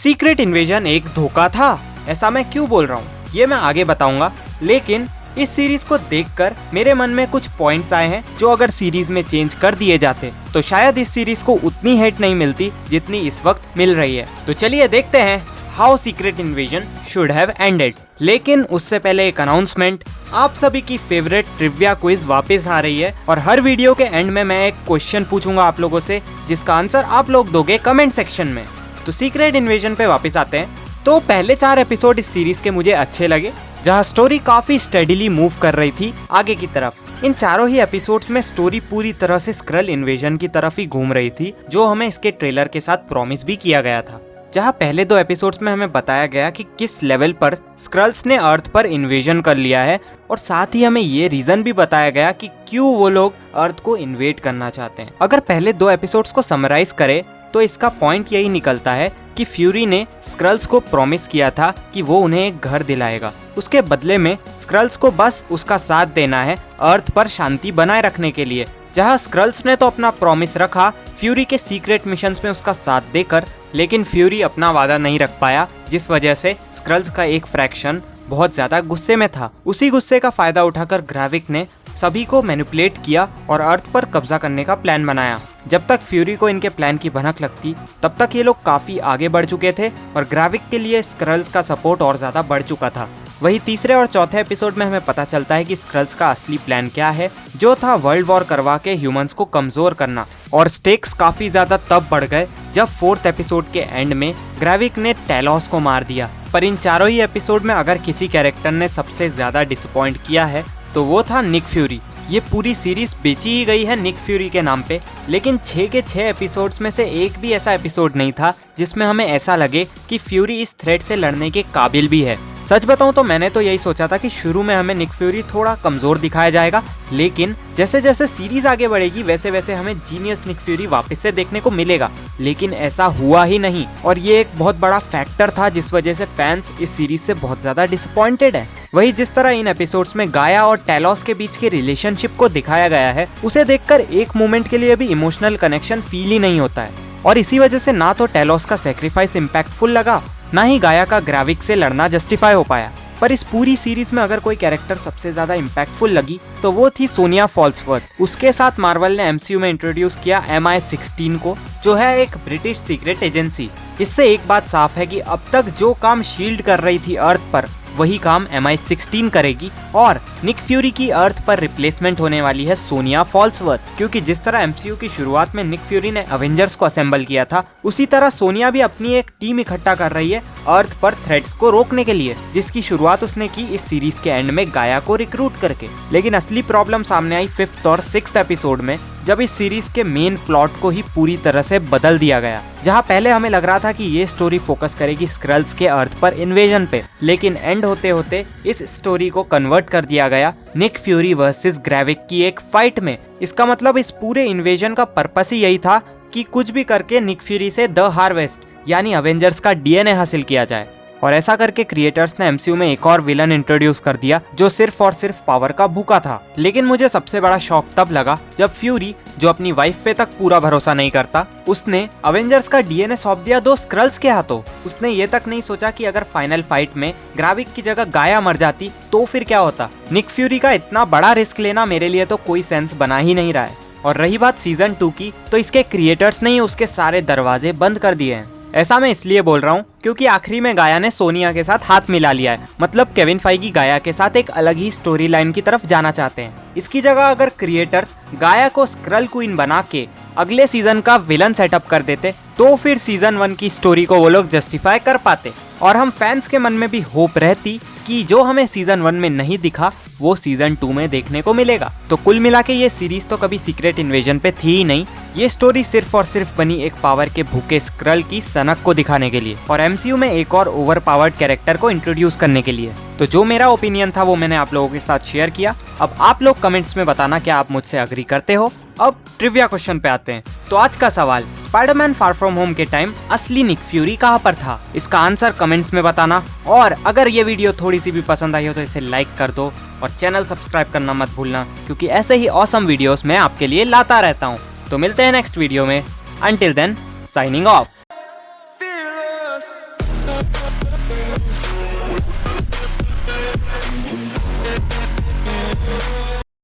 Secret invasion एक धोखा था, ऐसा मैं क्यों बोल रहा हूँ ये मैं आगे बताऊंगा। लेकिन इस सीरीज को देखकर मेरे मन में कुछ पॉइंट्स आए हैं जो अगर सीरीज में चेंज कर दिए जाते तो शायद इस सीरीज को उतनी हेट नहीं मिलती जितनी इस वक्त मिल रही है। तो चलिए देखते हैं how secret invasion should have ended. लेकिन उससे पहले एक अनाउंसमेंट, आप सभी की फेवरेट ट्रिविया क्विज वापस आ रही है और हर वीडियो के एंड में मैं एक क्वेश्चन पूछूंगा आप लोगों से जिसका आंसर आप लोग दोगे कमेंट सेक्शन में। तो सीक्रेट इन्वेजन पे वापस आते हैं। तो पहले 4 एपिसोड इस सीरीज के मुझे अच्छे लगे, जहां स्टोरी काफी स्टेडीली मूव कर रही थी आगे की तरफ। इन चारों ही एपिसोड्स में स्टोरी पूरी तरह से स्क्रल इन्वेजन की तरफ ही घूम रही थी, जो हमें इसके ट्रेलर के साथ प्रॉमिस भी किया गया था। जहां पहले 2 एपिसोड्स में हमें बताया गया कि किस लेवल पर स्क्रल्स ने अर्थ पर इन्वेजन कर लिया है, और साथ ही हमें ये रीजन भी बताया गया कि क्यों वो लोग अर्थ को इन्वेड करना चाहते हैं। अगर पहले 2 एपिसोड्स को समराइज करें तो इसका पॉइंट यही निकलता है कि फ्यूरी ने स्क्रल्स को प्रॉमिस किया था कि वो उन्हें एक घर दिलाएगा। उसके बदले में स्क्रल्स को बस उसका साथ देना है अर्थ पर शांति बनाए रखने के लिए। जहां स्क्रल्स ने तो अपना प्रॉमिस रखा फ्यूरी के सीक्रेट मिशंस में उसका साथ देकर, लेकिन फ्यूरी अपना वादा नहीं रख पाया, जिस वजह से स्क्रल्स का एक फ्रैक्शन बहुत ज्यादा गुस्से में था। उसी गुस्से का फायदा उठाकर ग्राविक ने सभी को मैनिपुलेट किया और अर्थ पर कब्जा करने का प्लान बनाया। जब तक फ्यूरी को इनके प्लान की भनक लगती तब तक ये लोग काफी आगे बढ़ चुके थे और ग्राविक के लिए स्क्रल्स का सपोर्ट और ज्यादा बढ़ चुका था। वही तीसरे और चौथे एपिसोड में हमें पता चलता है कि स्क्रल्स का असली प्लान क्या है, जो था वर्ल्ड वॉर करवा के ह्यूमंस को कमजोर करना। और स्टेक्स काफी ज्यादा तब बढ़ गए जब 4th एपिसोड के एंड में ग्राविक ने टेलॉस को मार दिया। पर इन चारों ही एपिसोड में अगर किसी कैरेक्टर ने सबसे ज्यादा डिसअपॉइंट किया है तो वो था निक फ्यूरी। ये पूरी सीरीज बेची ही गई है निक फ्यूरी के नाम पे, लेकिन 6 के 6 एपिसोड्स में से एक भी ऐसा एपिसोड नहीं था जिसमें हमें ऐसा लगे कि फ्यूरी इस थ्रेट से लड़ने के काबिल भी है। सच बताऊं तो मैंने तो यही सोचा था कि शुरू में हमें निक फ्यूरी थोड़ा कमजोर दिखाया जाएगा, लेकिन जैसे जैसे सीरीज आगे बढ़ेगी वैसे वैसे हमें जीनियस निक फ्यूरी वापस से देखने को मिलेगा। लेकिन ऐसा हुआ ही नहीं, और ये एक बहुत बड़ा फैक्टर था जिस वजह से फैंस इस सीरीज से बहुत ज्यादा डिसअपॉइंटेड है। वही जिस तरह इन एपिसोड्स में गाया और टेलॉस के बीच के रिलेशनशिप को दिखाया गया है, उसे देखकर एक मोमेंट के लिए भी इमोशनल कनेक्शन फील ही नहीं होता है। और इसी वजह से ना तो टेलॉस का सेक्रीफाइस इम्पैक्टफुल लगा, ना ही गाया का ग्राविक से लड़ना जस्टिफाई हो पाया। पर इस पूरी सीरीज में अगर कोई कैरेक्टर सबसे ज्यादा इम्पैक्टफुल लगी तो वो थी सोनिया फॉल्सवर्थ। उसके साथ मार्वल ने MCU में इंट्रोड्यूस किया MI16 को, जो है एक ब्रिटिश सीक्रेट एजेंसी। इससे एक बात साफ है कि अब तक जो काम शील्ड कर रही थी अर्थ पर, वही काम MI16 करेगी, और निक फ्यूरी की अर्थ पर रिप्लेसमेंट होने वाली है सोनिया फॉल्सवर्थ। क्योंकि जिस तरह MCU की शुरुआत में निक फ्यूरी ने अवेंजर्स को असेंबल किया था, उसी तरह सोनिया भी अपनी एक टीम इकट्ठा कर रही है अर्थ पर थ्रेट्स को रोकने के लिए, जिसकी शुरुआत उसने की इस सीरीज के एंड में गाया को रिक्रूट करके। लेकिन असली प्रॉब्लम सामने आई 5th और 6th एपिसोड में, जब इस सीरीज के मेन प्लॉट को ही पूरी तरह से बदल दिया गया। जहां पहले हमें लग रहा था कि ये स्टोरी फोकस करेगी स्क्रल्स के अर्थ पर इन्वेजन पे, लेकिन एंड होते होते इस स्टोरी को कन्वर्ट कर दिया गया निक फ्यूरी वर्सेस ग्राविक की एक फाइट में। इसका मतलब इस पूरे इन्वेजन का पर्पस ही यही था कि कुछ भी करके निक फ्यूरी से द हार्वेस्ट यानी अवेंजर्स का DNA हासिल किया जाए। और ऐसा करके क्रिएटर्स ने MCU में एक और विलन इंट्रोड्यूस कर दिया जो सिर्फ और सिर्फ पावर का भूखा था। लेकिन मुझे सबसे बड़ा शॉक तब लगा जब फ्यूरी, जो अपनी वाइफ पे तक पूरा भरोसा नहीं करता, उसने अवेंजर्स का DNA सौंप दिया 2 स्क्रल्स के हाथों। उसने ये तक नहीं सोचा कि अगर फाइनल फाइट में ग्राविक की जगह गाया मर जाती तो फिर क्या होता। निक फ्यूरी का इतना बड़ा रिस्क लेना मेरे लिए तो कोई सेंस बना ही नहीं रहा है। और रही बात सीजन 2 की, तो इसके क्रिएटर्स ने ही उसके सारे दरवाजे बंद कर दिए हैं। ऐसा मैं इसलिए बोल रहा हूँ क्योंकि आखिरी में गाया ने सोनिया के साथ हाथ मिला लिया है। मतलब केविन फाइगी गाया के साथ एक अलग ही स्टोरी लाइन की तरफ जाना चाहते हैं। इसकी जगह अगर क्रिएटर्स गाया को स्क्रल क्वीन बना के अगले सीजन का विलन सेटअप कर देते तो फिर सीजन 1 की स्टोरी को वो लोग जस्टिफाई कर पाते, और हम फैंस के मन में भी होप रहती कि जो हमें सीजन 1 में नहीं दिखा वो सीजन 2 में देखने को मिलेगा। तो कुल मिला के ये सीरीज तो कभी सीक्रेट इन्वेजन पे थी ही नहीं। ये स्टोरी सिर्फ और सिर्फ बनी एक पावर के भूखे स्क्रल की सनक को दिखाने के लिए और MCU में एक और ओवर पावर्ड कैरेक्टर को इंट्रोड्यूस करने के लिए। तो जो मेरा ओपिनियन था वो मैंने आप लोगों के साथ शेयर किया। अब आप लोग कमेंट्स में बताना क्या आप मुझसे अग्री करते हो। अब ट्रिविया क्वेश्चन पे आते हैं। तो आज का सवाल, स्पाइडरमैन फार फ्रॉम होम के टाइम असली निक फ्यूरी कहाँ पर था? इसका आंसर कमेंट्स में बताना। और अगर ये वीडियो थोड़ी सी भी पसंद आई हो तो इसे लाइक कर दो और चैनल सब्सक्राइब करना मत भूलना, क्योंकि ऐसे ही ऑसम वीडियोस मैं आपके लिए लाता रहता हूँ। तो मिलते हैं नेक्स्ट वीडियो में। Until then, signing of.